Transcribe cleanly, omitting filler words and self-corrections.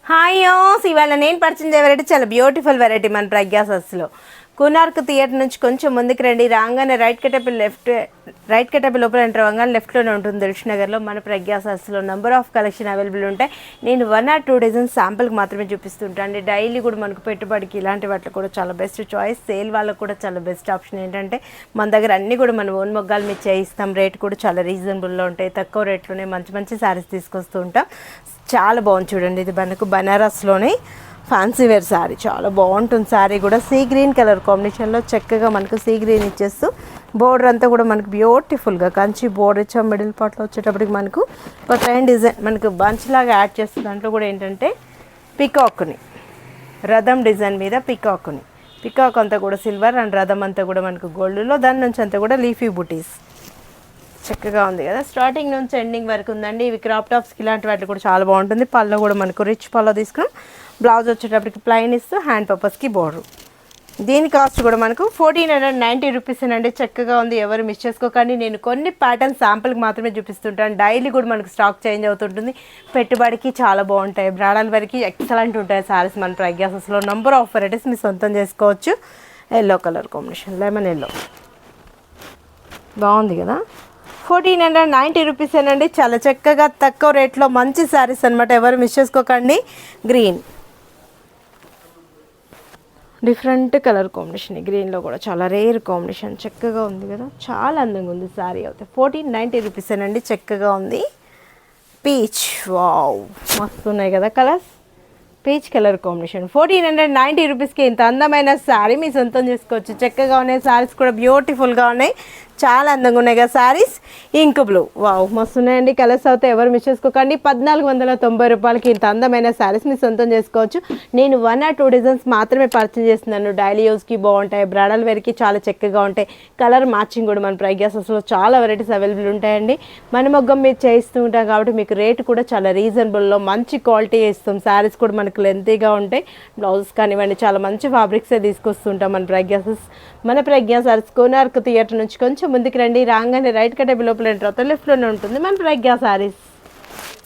Hi యోస్ ఇవాళ నేను పరిచయం చేయ వెరైటీ చాలా బ్యూటిఫుల్ వెరైటీ మన ప్రజ్ఞా సస్లో కోనార్క్ థియేటర్ నుంచి కొంచెం ముందుకు రండి. రాగానే రైట్ కటప్ లోపల ఎంటర్ అవ్వగానే లెఫ్ట్లోనే ఉంటుంది దిల్షుక్నగర్లో మన ప్రజ్ఞా సస్లో నెంబర్ ఆఫ్ కలెక్షన్ అవైలబుల్ ఉంటాయి. నేను 1 or 2 డజన్స్ శాంపుల్కి మాత్రమే చూపిస్తుంటాను అండి. డైలీ కూడా మనకు పెట్టుబడికి ఇలాంటి వాటిలో కూడా చాలా బెస్ట్ చాయిస్. సేల్ వాళ్ళకు కూడా చాలా బెస్ట్ ఆప్షన్ ఏంటంటే మన దగ్గర అన్నీ కూడా మన ఓన్ మొగ్గాలు మీద చేయిస్తాం. రేట్ కూడా చాలా రీజనబుల్లో ఉంటాయి. తక్కువ రేట్లోనే మంచి మంచి శారీస్ తీసుకొస్తూ ఉంటాం. చాలా బాగుంది చూడండి. ఇది మనకు బనారస్లోనే ఫ్యాన్సీ వేర్ శారీ చాలా బాగుంటుంది. శారీ కూడా సీ గ్రీన్ కలర్ కాంబినేషన్లో చక్కగా మనకు సీ గ్రీన్ ఇచ్చేస్తూ బోర్డర్ అంతా కూడా మనకు బ్యూటిఫుల్గా కంచి బోర్డర్ ఇచ్చాం. మిడిల్ పార్ట్లో వచ్చేటప్పటికి మనకు ఒక ట్రైన్ డిజైన్ మనకు బంచ్ లాగా యాడ్ చేస్తుంది. దాంట్లో కూడా ఏంటంటే పికాక్ని రథం డిజైన్ మీద పికాక్ అంతా కూడా సిల్వర్ అండ్ రథం అంతా కూడా మనకు గోల్డ్లో, దాని నుంచి అంతా కూడా లీఫీ బుటీస్ చక్కగా ఉంది కదా. స్టార్టింగ్ నుంచి ఎండింగ్ వరకు ఉందండి. ఇవి క్రాప్ టాప్స్కి ఇలాంటి వాటికి కూడా చాలా బాగుంటుంది. పళ్ళు కూడా మనకు రిచ్ పళ్ళు తీసుకున్నాం. బ్లౌజ్ వచ్చేటప్పటికి ప్లెయిన్ ఇస్తూ హ్యాండ్ పర్పస్కి బోర్డర్. దీని కాస్ట్ కూడా మనకు 1490 రూపీస్ అండి. చక్కగా ఉంది, ఎవరు మిస్ చేసుకోకండి. నేను కొన్ని ప్యాటర్న్ శాంపుల్కి మాత్రమే చూపిస్తుంటాను. డైలీ కూడా మనకు స్టాక్ చేంజ్ అవుతుంటుంది. పెట్టుబడికి చాలా బాగుంటాయి. బ్రాడల్ వరకు ఎక్సలెంట్ ఉంటాయి సారీస్ మన ప్రజ్ఞాసస్లో. నంబర్ ఆఫ్ వెరైటీస్ మీరు సొంతం చేసుకోవచ్చు. Yellow colour combination lemon yellow బాగుంది కదా. 1490 రూపీస్ అండి. చాలా చక్కగా తక్కువ రేట్లో మంచి శారీస్ అనమాట. ఎవరు మిస్ చేసుకోకండి. గ్రీన్ డిఫరెంట్ కలర్ కాంబినేషన్, గ్రీన్లో కూడా చాలా రేర్ కాంబినేషన్ చక్కగా ఉంది కదా. చాలా అందంగా ఉంది శారీ అయితే. 1490 రూపీస్ అండి. చక్కగా ఉంది. పీచ్ వావ్ మస్తు ఉన్నాయి కదా కలర్స్. పీచ్ కలర్ కాంబినేషన్ 1490 రూపీస్కి ఇంత అందమైన శారీ మీ సొంతం చేసుకోవచ్చు. చక్కగా ఉన్నాయి శారీస్ కూడా బ్యూటిఫుల్గా ఉన్నాయి. చాలా అందంగా ఉన్నాయి కదా శారీస్. ఇంక్ బ్లూ వావ్ మస్తు ఉన్నాయండి కలర్స్ అయితే. ఎవరు మిస్ చేసుకోకండి. 1490 రూపాయలకి ఇంత అందమైన శారీస్ మీ సొంతం చేసుకోవచ్చు. నేను 1 or 2 డజన్స్ మాత్రమే పర్చేజ్ చేస్తున్నాను. డైలీ యూస్కి బాగుంటాయి. బ్రాడల్ వేర్కి చాలా చక్కగా ఉంటాయి. కలర్ మ్యాచింగ్ కూడా మన ప్రజ్ఞాసస్లో చాలా వెరైటీస్ అవైలబుల్ ఉంటాయండి. మన మొగ్గం మీరు చేయిస్తూ ఉంటాం కాబట్టి మీకు రేట్ కూడా చాలా రీజనబుల్లో మంచి క్వాలిటీ ఇస్తాం. శారీస్ కూడా మనకు లెంతీగా ఉంటాయి. బ్లౌజెస్ కానివ్వండి చాలా మంచి ఫ్యాబ్రిక్సే తీసుకొస్తుంటాం మన ప్రజ్ఞాసస్. మన ప్రజ్ఞా సారీస్ కోనార్క్ థియేటర్ నుంచి కొంచెం ముందుకు రండి. రాగానే రైట్ కటప్ లోపల ఎంటర్ అవుతాం. లెఫ్ట్లోనే ఉంటుంది మన ప్రజ్ఞా సారీస్.